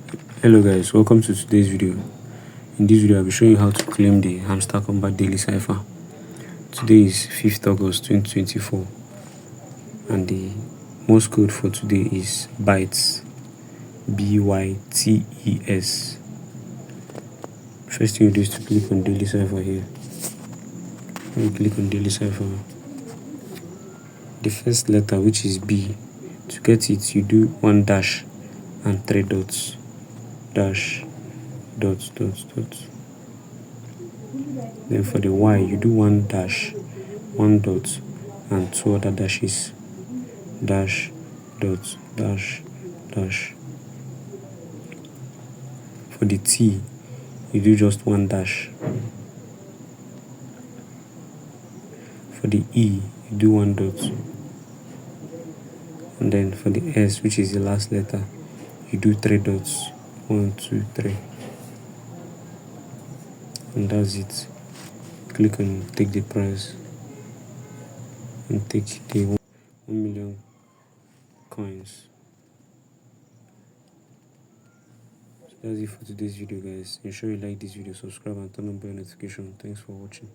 Hello guys, welcome to today's video. In this video I'll be showing you how to claim the Hamster Kombat daily cipher. Today is 5th August 2024 and the Morse code for today is bytes, BYTES. First thing you do is to click on daily cipher here. When you click on daily cipher, the first letter, which is B, to get it you do one dash and 3 dots, dash, dot, dot, dot. Then for the Y you do one dash, one dot and 2 other dashes, dash, dot, dash, dash. For the T you do just one dash. For the E you do one dot, and then for the S, which is the last letter, you do 3 dots, 1, 2, 3, and that's it. Click on take the prize and take the 1 million coins. So that's it for today's video guys. Ensure you like this video, subscribe and turn on bell notification. Thanks for watching.